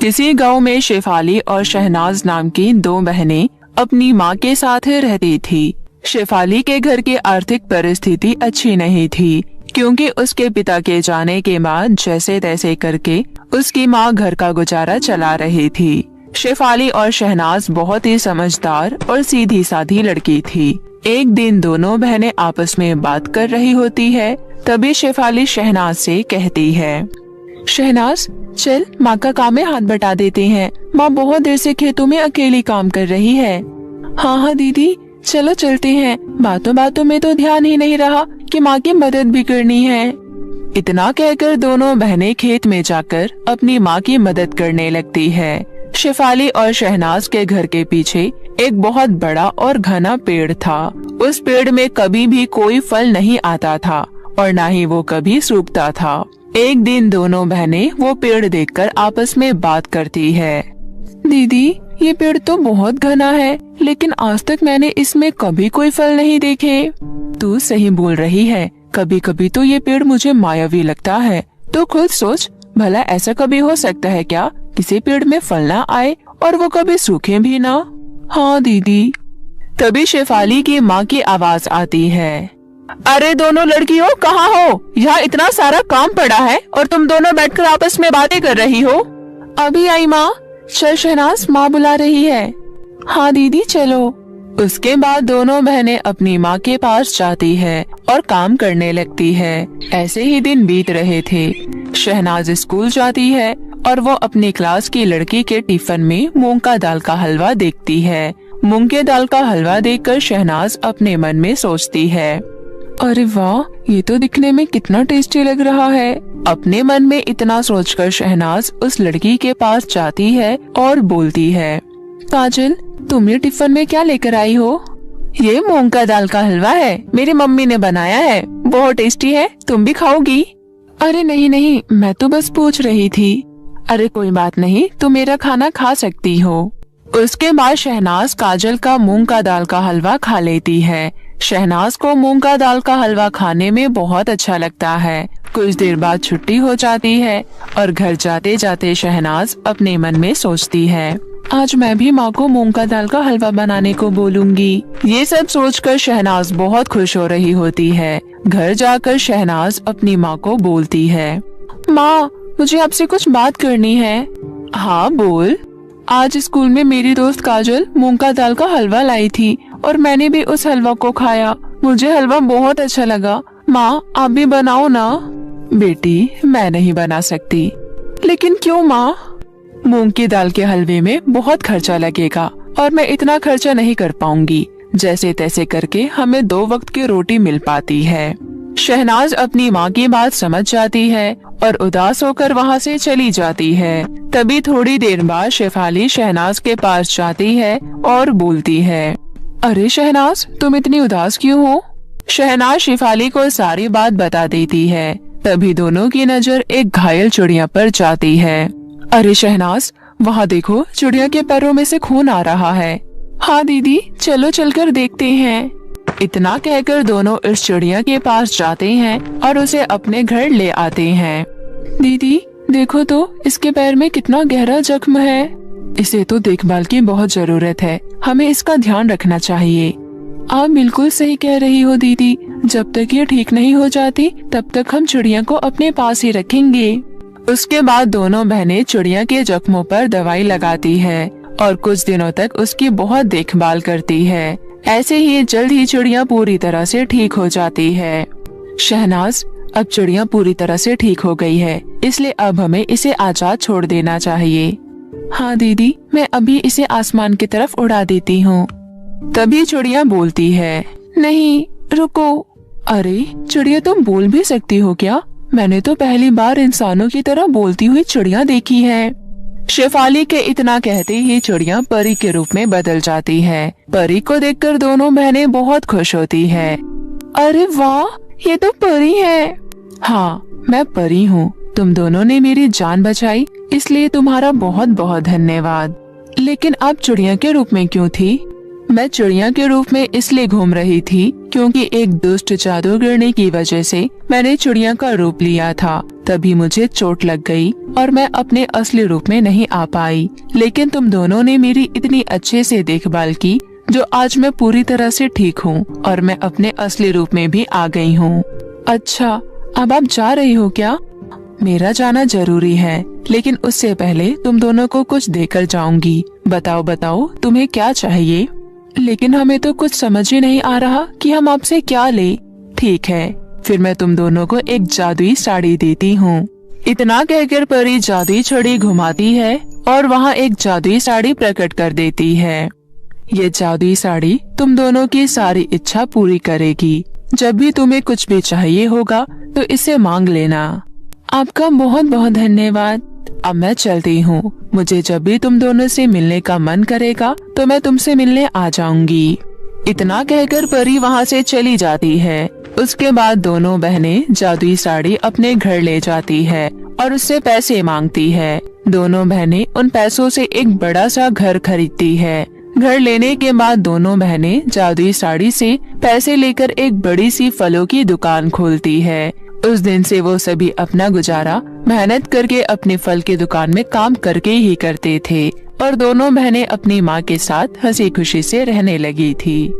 किसी गांव में शेफाली और शहनाज नाम की दो बहनें अपनी माँ के साथ रहती थी। शेफाली के घर की आर्थिक परिस्थिति अच्छी नहीं थी, क्योंकि उसके पिता के जाने के बाद जैसे तैसे करके उसकी माँ घर का गुजारा चला रही थी। शेफाली और शहनाज बहुत ही समझदार और सीधी साधी लड़की थी। एक दिन दोनों बहनें आपस में बात कर रही होती है, तभी शेफाली शहनाज से कहती है, शहनाज चल माँ का काम में हाथ बटा देते हैं, माँ बहुत देर से खेतों में अकेली काम कर रही है। हाँ हाँ दीदी चलो चलते हैं, बातों बातों में तो ध्यान ही नहीं रहा कि माँ की मदद भी करनी है। इतना कहकर दोनों बहनें खेत में जाकर अपनी माँ की मदद करने लगती है। शेफाली और शहनाज के घर के पीछे एक बहुत बड़ा और घना पेड़ था। उस पेड़ में कभी भी कोई फल नहीं आता था और न ही वो कभी सूखता था। एक दिन दोनों बहनें वो पेड़ देखकर आपस में बात करती है। दीदी ये पेड़ तो बहुत घना है, लेकिन आज तक मैंने इसमें कभी कोई फल नहीं देखे। तू सही बोल रही है, कभी कभी तो ये पेड़ मुझे मायावी लगता है। तो खुद सोच, भला ऐसा कभी हो सकता है क्या किसी पेड़ में फल ना आए और वो कभी सूखे भी ना। हाँ दीदी। तभी शेफाली की माँ की आवाज आती है, अरे दोनों लड़कियों कहाँ हो? यहाँ इतना सारा काम पड़ा है और तुम दोनों बैठकर आपस में बातें कर रही हो। अभी आई माँ। चल शहनाज माँ बुला रही है। हाँ दीदी चलो। उसके बाद दोनों बहनें अपनी माँ के पास जाती है और काम करने लगती है। ऐसे ही दिन बीत रहे थे। शहनाज स्कूल जाती है और वो अपनी क्लास की लड़की के टिफिन में मूंग का दाल का हलवा देखती है। मूंग के दाल का हलवा देखकर शहनाज अपने मन में सोचती है, अरे वाह ये तो दिखने में कितना टेस्टी लग रहा है। अपने मन में इतना सोचकर शहनाज उस लड़की के पास जाती है और बोलती है, काजल तुम ये टिफिन में क्या लेकर आई हो? ये मूंग का दाल का हलवा है, मेरी मम्मी ने बनाया है, बहुत टेस्टी है, तुम भी खाओगी? अरे नहीं नहीं, मैं तो बस पूछ रही थी। अरे कोई बात नहीं, तुम मेरा खाना खा सकती हो। उसके बाद शहनाज काजल का मूंग का दाल का हलवा खा लेती है। शहनाज को मूंग का दाल का हलवा खाने में बहुत अच्छा लगता है। कुछ देर बाद छुट्टी हो जाती है और घर जाते जाते शहनाज अपने मन में सोचती है, आज मैं भी माँ को मूंग का दाल का हलवा बनाने को बोलूंगी। ये सब सोचकर शहनाज बहुत खुश हो रही होती है। घर जाकर शहनाज अपनी माँ को बोलती है, माँ मुझे आपसे कुछ बात करनी है। हाँ बोल। आज स्कूल में मेरी दोस्त काजल मूंग का दाल का हलवा लाई थी और मैंने भी उस हलवा को खाया। मुझे हलवा बहुत अच्छा लगा। माँ आप भी बनाओ ना। बेटी मैं नहीं बना सकती। लेकिन क्यों माँ? मूंग की दाल के हलवे में बहुत खर्चा लगेगा और मैं इतना खर्चा नहीं कर पाऊंगी। जैसे तैसे करके हमें 2 वक्त की रोटी मिल पाती है। शहनाज अपनी माँ की बात समझ जाती है और उदास होकर वहाँ से चली जाती है। तभी थोड़ी देर बाद शेफाली शहनाज के पास जाती है और बोलती है, अरे शहनाज तुम इतनी उदास क्यों हो? शहनाज शेफाली को सारी बात बता देती है। तभी दोनों की नजर एक घायल चिड़िया पर जाती है। अरे शहनाज वहाँ देखो, चिड़िया के पैरों में से खून आ रहा है। हाँ दीदी चलो चलकर देखते हैं। इतना कहकर दोनों इस चिड़िया के पास जाते हैं और उसे अपने घर ले आते हैं। दीदी देखो तो इसके पैर में कितना गहरा जख्म है। इसे तो देखभाल की बहुत जरूरत है, हमें इसका ध्यान रखना चाहिए। आप बिल्कुल सही कह रही हो दीदी, जब तक ये ठीक नहीं हो जाती तब तक हम चिड़िया को अपने पास ही रखेंगे। उसके बाद दोनों बहनें चिड़िया के जख्मों पर दवाई लगाती है और कुछ दिनों तक उसकी बहुत देखभाल करती है। ऐसे ही जल्द ही चिड़िया पूरी तरह से ठीक हो जाती है। शहनाज अब चिड़िया पूरी तरह से ठीक हो गई है, इसलिए अब हमें इसे आजाद छोड़ देना चाहिए। हाँ दीदी मैं अभी इसे आसमान की तरफ उड़ा देती हूँ। तभी चिड़िया बोलती है, नहीं रुको। अरे चिड़िया तुम बोल भी सकती हो क्या? मैंने तो पहली बार इंसानों की तरह बोलती हुई चिड़िया देखी है। शेफाली के इतना कहते ही चिड़िया परी के रूप में बदल जाती है। परी को देखकर दोनों बहनें बहुत खुश होती है। अरे वाह ये तो परी है। हाँ मैं परी हूँ, तुम दोनों ने मेरी जान बचाई, इसलिए तुम्हारा बहुत बहुत धन्यवाद। लेकिन आप चिड़िया के रूप में क्यों थी? मैं चिड़िया के रूप में इसलिए घूम रही थी क्योंकि एक दुष्ट जादूगरनी की वजह से मैंने चिड़िया का रूप लिया था। तभी मुझे चोट लग गई और मैं अपने असली रूप में नहीं आ पाई। लेकिन तुम दोनों ने मेरी इतनी अच्छे से देखभाल की जो आज मैं पूरी तरह से ठीक हूँ और मैं अपने असली रूप में भी आ गई हूँ। अच्छा, अब आप जा रही हो क्या? मेरा जाना जरूरी है, लेकिन उससे पहले तुम दोनों को कुछ देकर जाऊंगी। बताओ बताओ तुम्हें क्या चाहिए? लेकिन हमें तो कुछ समझ ही नहीं आ रहा कि हम आपसे क्या ले। ठीक है, फिर मैं तुम दोनों को एक जादुई साड़ी देती हूँ। इतना कहकर परी जादुई छड़ी घुमाती है और वहाँ एक जादुई साड़ी प्रकट कर देती है। ये जादुई साड़ी तुम दोनों की सारी इच्छा पूरी करेगी। जब भी तुम्हें कुछ भी चाहिए होगा तो इसे मांग लेना। आपका बहुत बहुत धन्यवाद। अब मैं चलती हूँ। मुझे जब भी तुम दोनों से मिलने का मन करेगा तो मैं तुमसे मिलने आ जाऊंगी। इतना कहकर परी वहाँ से चली जाती है। उसके बाद दोनों बहनें जादुई साड़ी अपने घर ले जाती है और उससे पैसे मांगती है। दोनों बहनें उन पैसों से एक बड़ा सा घर खरीदती है। घर लेने के बाद दोनों बहनें जादुई साड़ी से पैसे लेकर एक बड़ी सी फलों की दुकान खोलती है। उस दिन से वो सभी अपना गुजारा मेहनत करके अपने फल की दुकान में काम करके ही करते थे और दोनों बहनें अपनी माँ के साथ हंसी खुशी से रहने लगी थी।